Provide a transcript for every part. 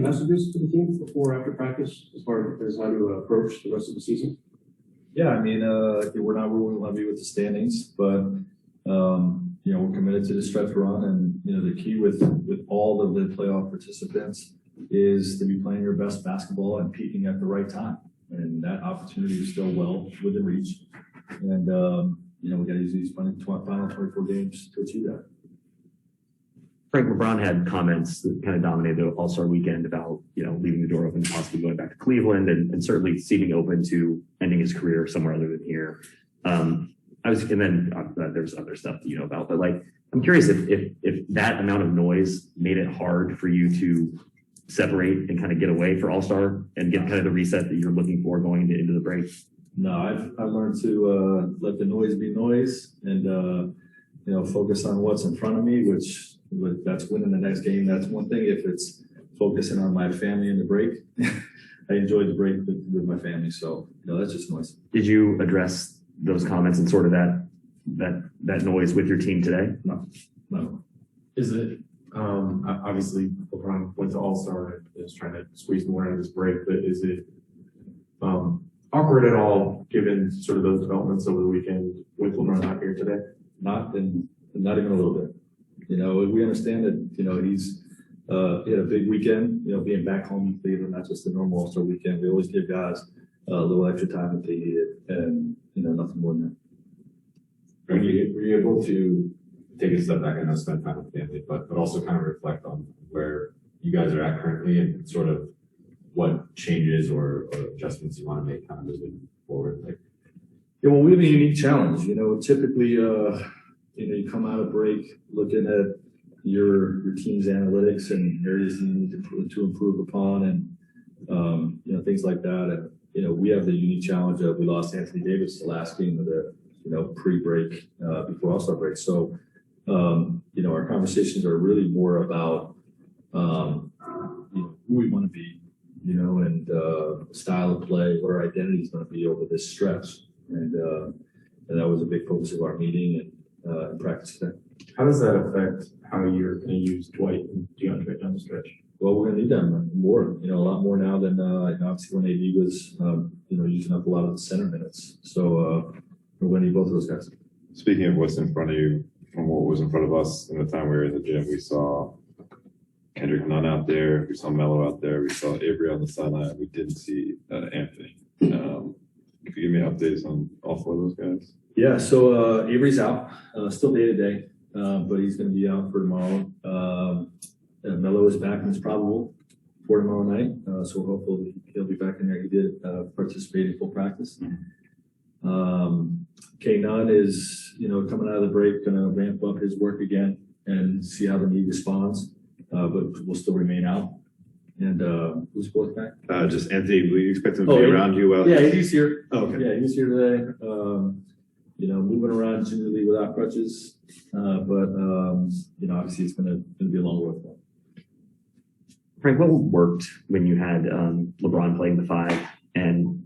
messages to the team before or after practice as far as how to approach the rest of the season? Yeah, I mean, we're not where we want to be with the standings, but we're committed to the stretch run, and the key with all of the playoff participants is to be playing your best basketball and peaking at the right time, and that opportunity is still well within reach. And we got to use these final 24 games to achieve that. Frank, LeBron had comments that kind of dominated the All-Star weekend about, leaving the door open to possibly going back to Cleveland and certainly seeming open to ending his career somewhere other than here. There's other stuff that you know about, but I'm curious if that amount of noise made it hard for you to separate and kind of get away for All-Star and get kind of the reset that you're looking for going into the break. No, I've learned to let the noise be noise and focus on what's in front of me, which that's winning the next game. That's one thing. If it's focusing on my family in the break, I enjoyed the break with my family. So that's just noise. Did you address those comments and sort of that noise with your team today? No. Is it obviously LeBron went to All-Star and is trying to squeeze more out of this break, but is it awkward at all given sort of those developments over the weekend with LeBron not here today? Not even a little bit. We understand that he had a big weekend. Being back home in Cleveland, not just a normal All-Star weekend. We always give guys a little extra time if they need it, and nothing more than that. Were you able to take a step back and spend time with family, but also kind of reflect on where you guys are at currently and sort of what changes or adjustments you want to make kind of moving forward? Yeah, well, we have a unique challenge. Typically, you come out of break looking at your team's analytics and areas you need to improve upon, and things like that. And we have the unique challenge of we lost Anthony Davis the last game of the pre-break before All-Star break. So our conversations are really more about who we want to be, and style of play, what our identity is going to be over this stretch, and that was a big focus of our meeting and practice today. How does that affect how you're going to use Dwight and DeAndre down the stretch? Well, we're going to need them more, a lot more now than obviously when AD was, using up a lot of the center minutes. So we're going to need both of those guys. Speaking of what's in front of you, from what was in front of us in the time we were in the gym, we saw Kendrick Nunn out there, we saw Melo out there, we saw Avery on the sideline. We didn't see Anthony. Could you give me updates on all four of those guys? Yeah, so Avery's out, still day-to-day, but he's going to be out for tomorrow. Melo is back and it's probable for tomorrow night, so we're hopeful he'll be back in there. He did participate in full practice. K. Nunn is, coming out of the break, going to ramp up his work again and see how the knee responds, but will still remain out. And who's fourth back? Just Anthony. We expect him to be around you. Yeah, he's here. Oh, okay. Yeah, he's here today. Moving around gingerly without crutches, but obviously it's going to be a long road for him. Frank, what worked when you had LeBron playing the five, and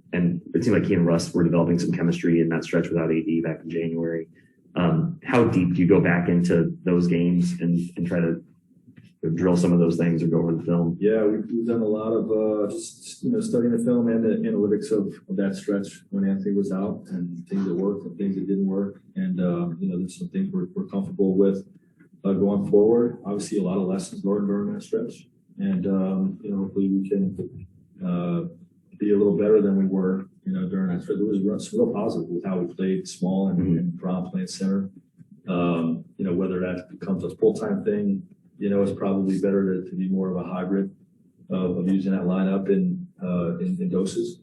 it seemed like he and Russ were developing some chemistry in that stretch without AD back in January. How deep do you go back into those games and try to drill some of those things or go over the film? Yeah, we've done a lot of just studying the film and the analytics of that stretch when Anthony was out, and things that worked and things that didn't work. And there's some things we're comfortable with going forward. Obviously, a lot of lessons learned during that stretch, and hopefully we can be a little better than we were during that stretch. There was some real positive with how we played small and Bron playing center. Whether that becomes a full-time thing, it's probably better to be more of a hybrid of using that lineup in doses.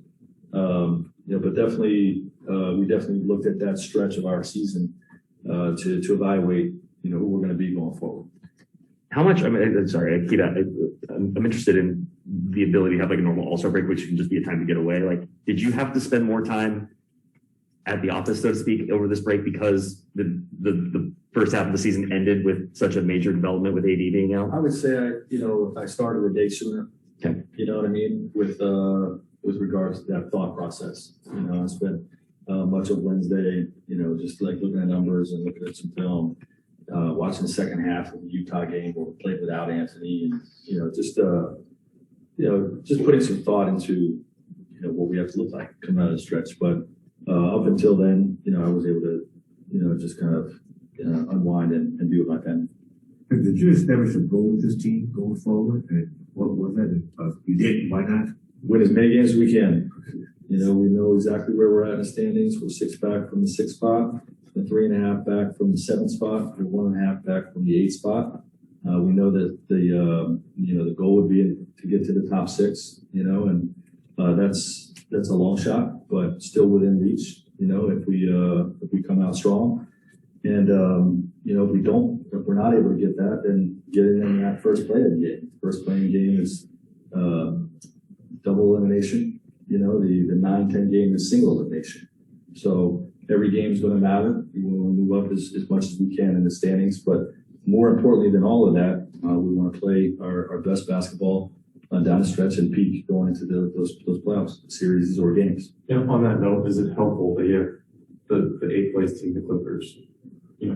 But definitely, we definitely looked at that stretch of our season to evaluate, who we're going to be going forward. How much? I'm interested in the ability to have like a normal All-Star break, which can just be a time to get away. Did you have to spend more time at the office, so to speak, over this break because the first half of the season ended with such a major development with AD being out? I would say I started a day sooner. Okay. You know what I mean? With regards to that thought process. I spent much of Wednesday, just looking at numbers and looking at some film, watching the second half of the Utah game where we played without Anthony, and just just putting some thought into, what we have to look like coming out of the stretch. But up until then, I was able to, just kind of unwind and be with my family. Did you establish a goal with this team going forward? And what was that? You didn't, why not? Win as many games as we can. We know exactly where we're at in the standings. We're 6 back from the 6th spot. We're 3.5 back from the 7th spot. We're 1.5 back from the 8th spot. We know that the goal would be to get to the top 6. And that's a long shot, but still within reach. If we come out strong, and if we're not able to get that, then getting in that first play of the game. First play of the game is double elimination. The 9-10 game is single elimination. So every game is going to matter. We want to move up as much as we can in the standings, but more importantly than all of that, we want to play our best basketball down the stretch and peak going into those playoffs, series or games. Yeah, on that note, is it helpful that you have the 8th place team, the Clippers,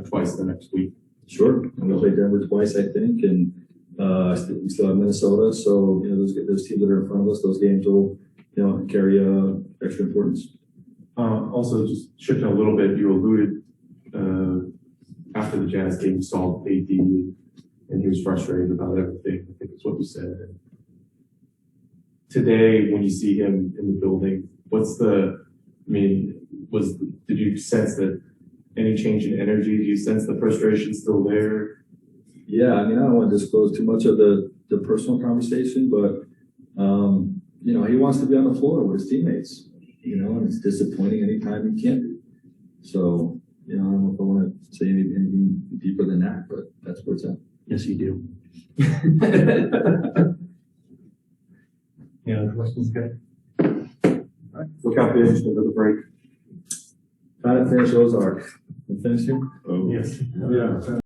twice the next week? Sure. We play Denver twice, I think, and we still have Minnesota. So those teams that are in front of us, those games will carry extra importance. Also, just shifting a little bit, you alluded after the Jazz game, you saw AD, and he was frustrated about everything. I think that's what you said. Today, when you see him in the building, did you sense that any change in energy? Do you sense the frustration still there? Yeah, I don't want to disclose too much of the personal conversation, but he wants to be on the floor with his teammates, and it's disappointing anytime he can't be. So, I don't know if I want to say anything deeper than that, but that's where it's at. Yes, you do. Any other questions, guys? Look out the engine into the break. Try to finish Ozark. You finished here? Oh. Yes. Yeah.